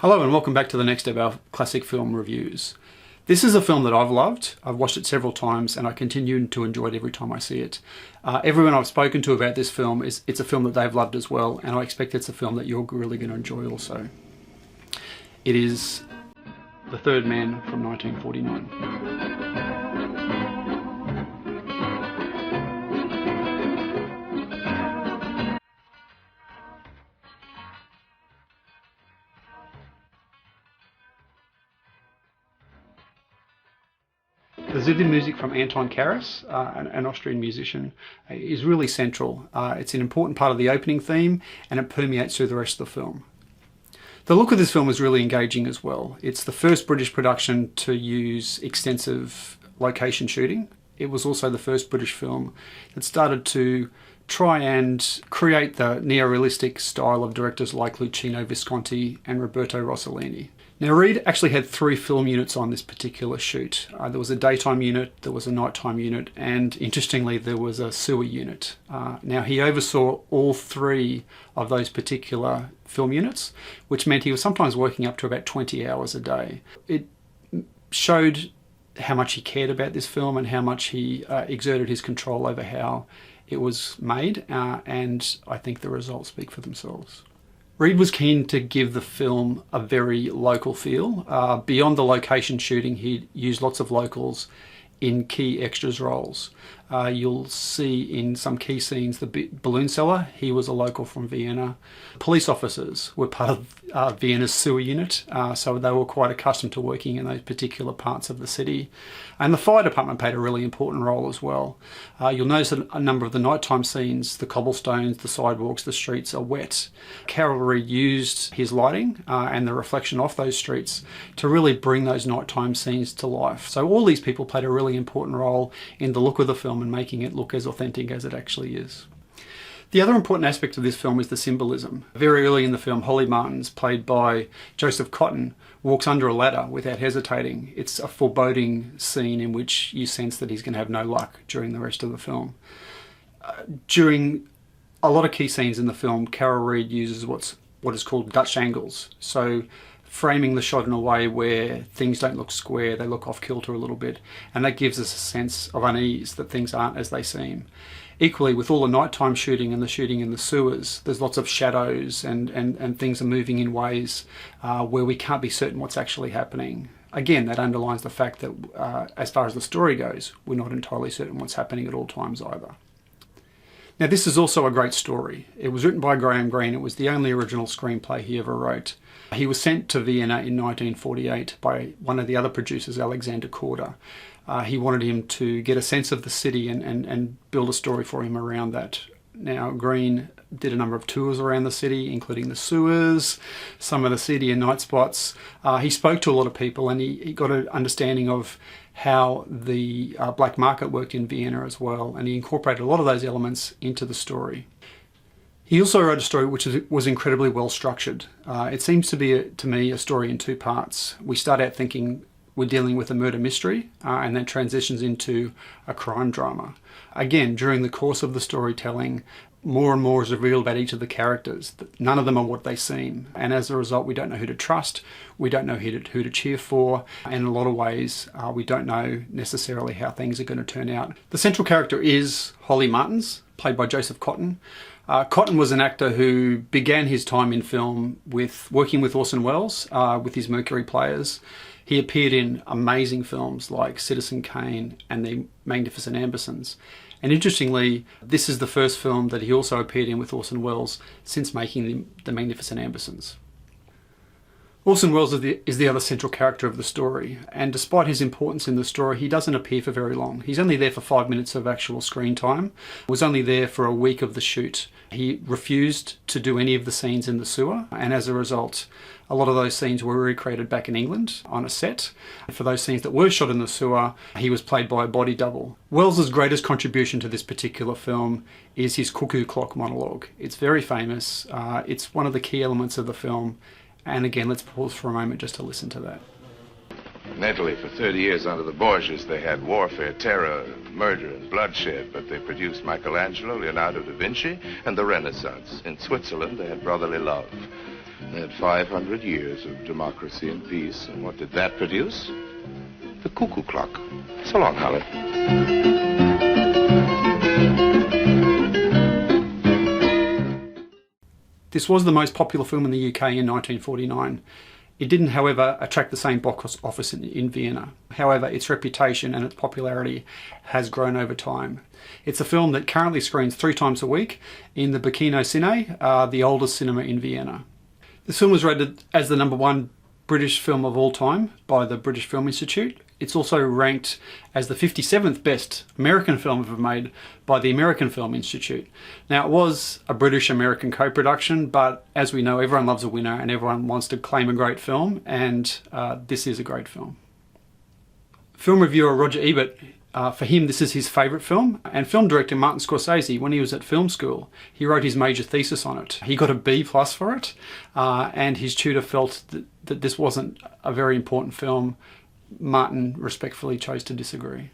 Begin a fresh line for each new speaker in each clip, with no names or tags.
Hello and welcome back to the next of our classic film reviews. This is a film that I've loved. I've watched it several times and I continue to enjoy it every time I see it. Everyone I've spoken to about this film, it's a film that they've loved as well, and I expect it's a film that you're really going to enjoy also. It is The Third Man from 1949. The Zither music from Anton Karas, an Austrian musician, is really central. It's an important part of the opening theme and it permeates through the rest of the film. The look of this film is really engaging as well. It's the first British production to use extensive location shooting. It was also the first British film that started to try and create the neo-realistic style of directors like Luchino Visconti and Roberto Rossellini. Now, Reed actually had 3 film units on this particular shoot. There was a daytime unit, there was a nighttime unit, and interestingly, there was a sewer unit. Now, he oversaw all 3 of those particular film units, which meant he was sometimes working up to about 20 hours a day. It showed how much he cared about this film and how much he exerted his control over how it was made, and I think the results speak for themselves. Reed was keen to give the film a very local feel. Beyond the location shooting, he used lots of locals in key extras roles. You'll see in some key scenes the balloon seller, he was a local from Vienna. Police officers were part of Vienna's sewer unit, so they were quite accustomed to working in those particular parts of the city. And the fire department played a really important role as well. You'll notice that a number of the nighttime scenes, the cobblestones, the sidewalks, the streets are wet. Carol Reed used his lighting and the reflection off those streets to really bring those nighttime scenes to life. So all these people played a really important role in the look of the film and making it look as authentic as it actually is. The other important aspect of this film is the symbolism. Very early in the film, Holly Martins, played by Joseph Cotten, walks under a ladder without hesitating. It's a foreboding scene in which you sense that he's going to have no luck during the rest of the film. During a lot of key scenes in the film, Carol Reed uses what is called Dutch angles. So framing the shot in a way where things don't look square, they look off kilter a little bit, and that gives us a sense of unease that things aren't as they seem. Equally, with all the nighttime shooting and the shooting in the sewers, there's lots of shadows and things are moving in ways where we can't be certain what's actually happening. Again, that underlines the fact that as far as the story goes, we're not entirely certain what's happening at all times either. Now, this is also a great story. It was written by Graham Greene. It was the only original screenplay he ever wrote. He was sent to Vienna in 1948 by one of the other producers, Alexander Korda. He wanted him to get a sense of the city and build a story for him around that. Now, Greene did a number of tours around the city, including the sewers, some of the seedier night spots. He spoke to a lot of people and he got an understanding of how the black market worked in Vienna as well, and he incorporated a lot of those elements into the story. He also wrote a story which was incredibly well structured. It seems to be, to me, a story in 2 parts. We start out thinking we're dealing with a murder mystery, and that transitions into a crime drama. Again, during the course of the storytelling, more and more is revealed about each of the characters. None of them are what they seem, and as a result, we don't know who to trust, we don't know who to cheer for, and in a lot of ways, we don't know necessarily how things are going to turn out. The central character is Holly Martins, played by Joseph Cotten. Cotten was an actor who began his time in film with working with Orson Welles, with his Mercury Players. He appeared in amazing films like Citizen Kane and The Magnificent Ambersons. And interestingly, this is the first film that he also appeared in with Orson Welles since making The Magnificent Ambersons. Orson Welles is the other central character of the story, and despite his importance in the story, he doesn't appear for very long. He's only there for 5 minutes of actual screen time, was only there for a week of the shoot. He refused to do any of the scenes in the sewer, and as a result, a lot of those scenes were recreated back in England on a set. For those scenes that were shot in the sewer, he was played by a body double. Welles's greatest contribution to this particular film is his cuckoo clock monologue. It's very famous. It's one of the key elements of the film. And again, let's pause for a moment just to listen to that.
In Italy, for 30 years under the Borgias, they had warfare, terror, murder, and bloodshed, but they produced Michelangelo, Leonardo da Vinci, and the Renaissance. In Switzerland, they had brotherly love. They had 500 years of democracy and peace, and what did that produce? The cuckoo clock. So long, Holly.
This was the most popular film in the UK in 1949. It didn't, however, attract the same box office in Vienna. However, its reputation and its popularity has grown over time. It's a film that currently screens 3 times a week in the Kino Cine, the oldest cinema in Vienna. This film was rated as the #1 British film of all time by the British Film Institute. It's also ranked as the 57th best American film ever made by the American Film Institute. Now, it was a British-American co-production, but as we know, everyone loves a winner and everyone wants to claim a great film, and this is a great film. Film reviewer Roger Ebert, for him, this is his favourite film, and film director Martin Scorsese, when he was at film school, he wrote his major thesis on it. He got a B+ for it, and his tutor felt that this wasn't a very important film. Martin respectfully chose to disagree.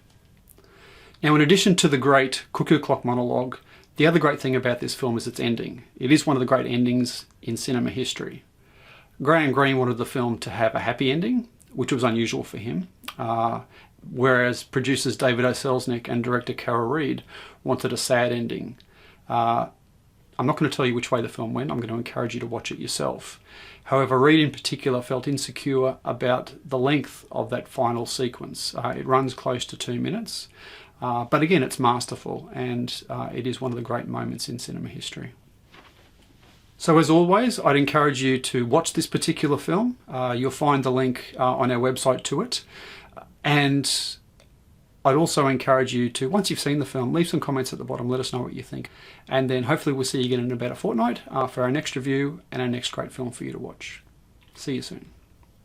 Now, in addition to the great cuckoo clock monologue, the other great thing about this film is its ending. It is one of the great endings in cinema history. Graham Greene wanted the film to have a happy ending, which was unusual for him, whereas producers David O. Selznick and director Carol Reed wanted a sad ending. I'm not going to tell you which way the film went. I'm going to encourage you to watch it yourself. However, Reed in particular felt insecure about the length of that final sequence. It runs close to 2 minutes, but again, it's masterful, and it is one of the great moments in cinema history. So as always, I'd encourage you to watch this particular film. You'll find the link on our website to it. And I'd also encourage you to, once you've seen the film, leave some comments at the bottom, let us know what you think. And then hopefully we'll see you again in about a fortnight for our next review and our next great film for you to watch. See you soon.